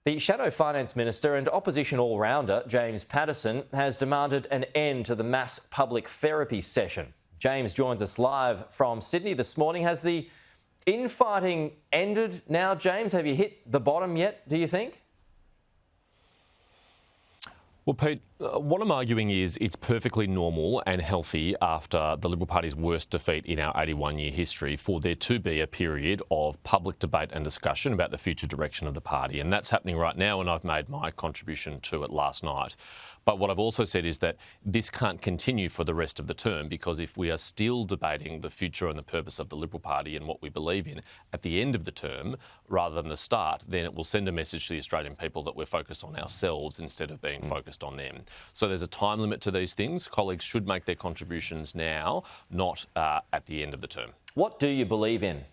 The Shadow Finance Minister and opposition all-rounder James Paterson has demanded an end to the mass public therapy session. James joins us live from Sydney this morning. Has the infighting ended now, James? Have you hit the bottom yet, do you think? Well, Pete, what I'm arguing is it's perfectly normal and healthy after the Liberal Party's worst defeat in our 81-year history for there to be a period of public debate and discussion about the future direction of the party. And that's happening right now, and I've made my contribution to it last night. But what I've also said is that this can't continue for the rest of the term, because if we are still debating the future and the purpose of the Liberal Party and what we believe in at the end of the term rather than the start, then it will send a message to the Australian people that we're focused on ourselves instead of being focused on them. So there's a time limit to these things. Colleagues should make their contributions now, not at the end of the term. What do you believe in?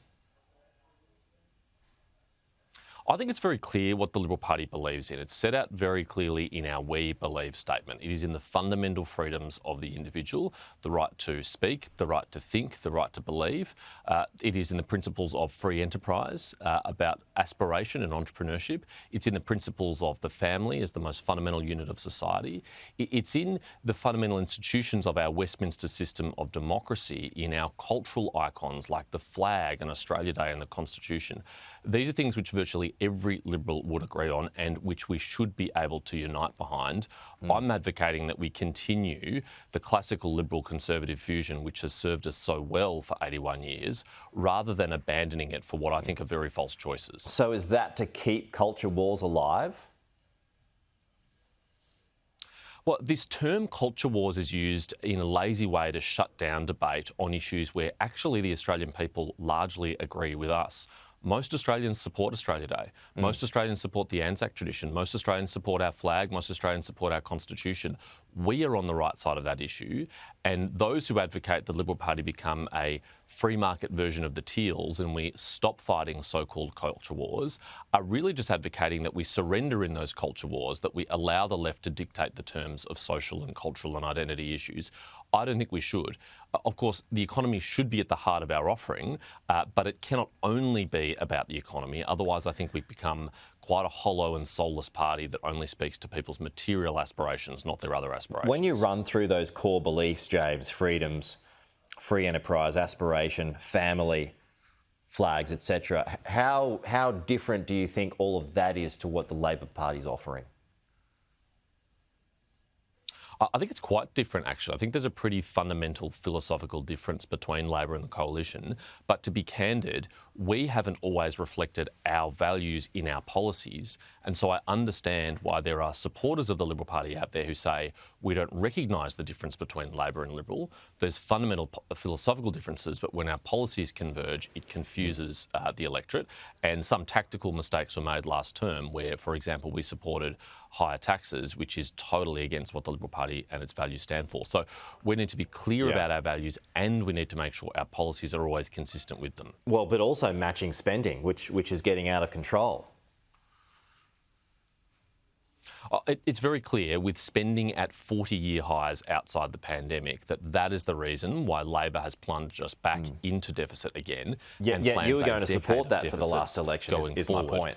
I think it's very clear what the Liberal Party believes in. It's set out very clearly in our We Believe statement. It is in the fundamental freedoms of the individual, the right to speak, the right to think, the right to believe. It is in the principles of free enterprise, about aspiration and entrepreneurship. It's in the principles of the family as the most fundamental unit of society. It's in the fundamental institutions of our Westminster system of democracy, in our cultural icons like the flag and Australia Day and the Constitution. These are things which virtually every Liberal would agree on and which we should be able to unite behind. I'm advocating that we continue the classical Liberal-Conservative fusion which has served us so well for 81 years, rather than abandoning it for what I think are very false choices. So is that to keep culture wars alive? Well, this term culture wars is used in a lazy way to shut down debate on issues where actually the Australian people largely agree with us. Most Australians support Australia Day. Most Australians support the Anzac tradition. Most Australians support our flag. Most Australians support our Constitution. We are on the right side of that issue, and those who advocate the Liberal Party become a free market version of the Teals and we stop fighting so-called culture wars are really just advocating that we surrender in those culture wars, that we allow the left to dictate the terms of social and cultural and identity issues. I don't think we should. Of course, the economy should be at the heart of our offering, but it cannot only be about the economy. Otherwise, I think we become quite a hollow and soulless party that only speaks to people's material aspirations, not their other aspirations. When you run through those core beliefs, James, freedoms, free enterprise, aspiration, family, flags, etc., how different do you think all of that is to what the Labor Party's offering? I think it's quite different, actually. I think there's a pretty fundamental philosophical difference between Labor and the Coalition. But to be candid, we haven't always reflected our values in our policies. And so I understand why there are supporters of the Liberal Party out there who say we don't recognise the difference between Labor and Liberal. There's fundamental philosophical differences, but when our policies converge, it confuses the electorate. And some tactical mistakes were made last term where, for example, we supported higher taxes, which is totally against what the Liberal Party and its values stand for. So we need to be clear about our values, and we need to make sure our policies are always consistent with them. Well, but also matching spending, which is getting out of control. It's very clear with spending at 40-year highs outside the pandemic that is the reason why Labor has plunged us back into deficit again. Yeah, you were going to support that for the last election, is my point.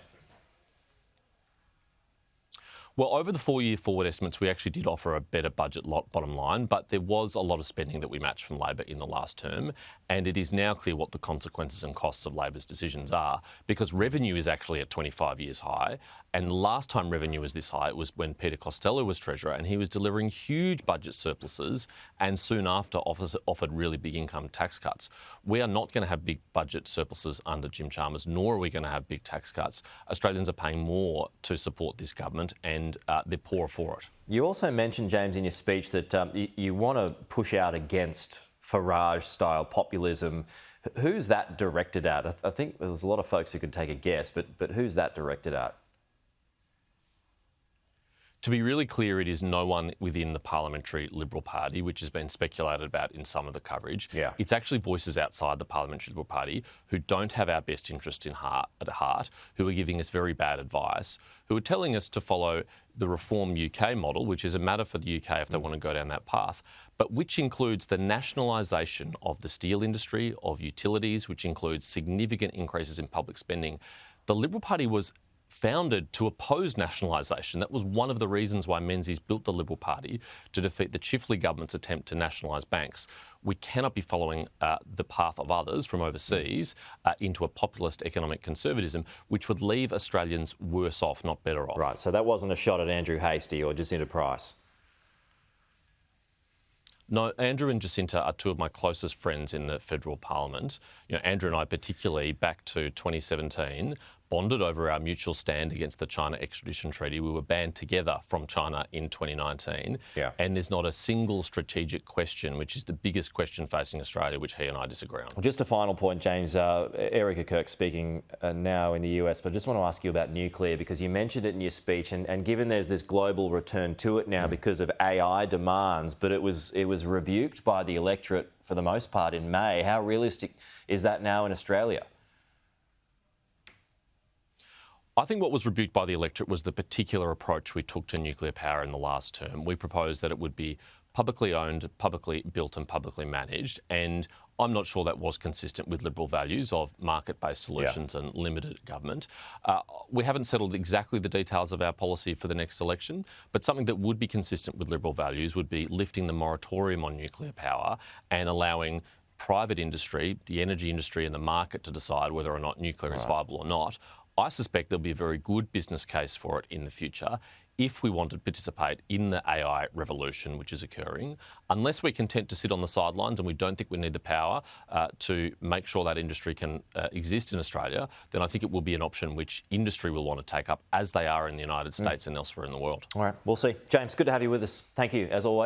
Well, over the 4-year forward estimates, we actually did offer a better budget bottom line, but there was a lot of spending that we matched from Labor in the last term, and it is now clear what the consequences and costs of Labor's decisions are, because revenue is actually at 25 years high, and the last time revenue was this high, it was when Peter Costello was Treasurer, and he was delivering huge budget surpluses, and soon after offered really big income tax cuts. We are not going to have big budget surpluses under Jim Chalmers, nor are we going to have big tax cuts. Australians are paying more to support this government, and they're poorer for it. You also mentioned, James, in your speech that you want to push out against Farage-style populism. Who's that directed at? I think there's a lot of folks who could take a guess, but who's that directed at? To be really clear, it is no one within the Parliamentary Liberal Party, which has been speculated about in some of the coverage. It's actually voices outside the Parliamentary Liberal Party who don't have our best interest at heart, who are giving us very bad advice, who are telling us to follow the Reform UK model, which is a matter for the UK if they want to go down that path, but which includes the nationalisation of the steel industry, of utilities, which includes significant increases in public spending. The Liberal Party was founded to oppose nationalisation. That was one of the reasons why Menzies built the Liberal Party, to defeat the Chifley government's attempt to nationalise banks. We cannot be following the path of others from overseas into a populist economic conservatism, which would leave Australians worse off, not better off. Right, so that wasn't a shot at Andrew Hastie or Jacinta Price. No, Andrew and Jacinta are two of my closest friends in the federal parliament. Andrew and I, particularly back to 2017, bonded over our mutual stand against the China extradition treaty. We were banned together from China in 2019. Yeah. And there's not a single strategic question, which is the biggest question facing Australia, which he and I disagree on. Just a final point, James. Erica Kirk speaking now in the US, but I just want to ask you about nuclear, because you mentioned it in your speech, and given there's this global return to it now because of AI demands, but it was rebuked by the electorate for the most part in May. How realistic is that now in Australia? I think what was rebuked by the electorate was the particular approach we took to nuclear power in the last term. We proposed that it would be publicly owned, publicly built and publicly managed, and I'm not sure that was consistent with Liberal values of market-based solutions and limited government. We haven't settled exactly the details of our policy for the next election, but something that would be consistent with Liberal values would be lifting the moratorium on nuclear power and allowing private industry, the energy industry and the market to decide whether or not nuclear is viable or not. I suspect there'll be a very good business case for it in the future if we want to participate in the AI revolution which is occurring. Unless we're content to sit on the sidelines and we don't think we need the power to make sure that industry can exist in Australia, then I think it will be an option which industry will want to take up, as they are in the United States and elsewhere in the world. All right, we'll see. James, good to have you with us. Thank you, as always.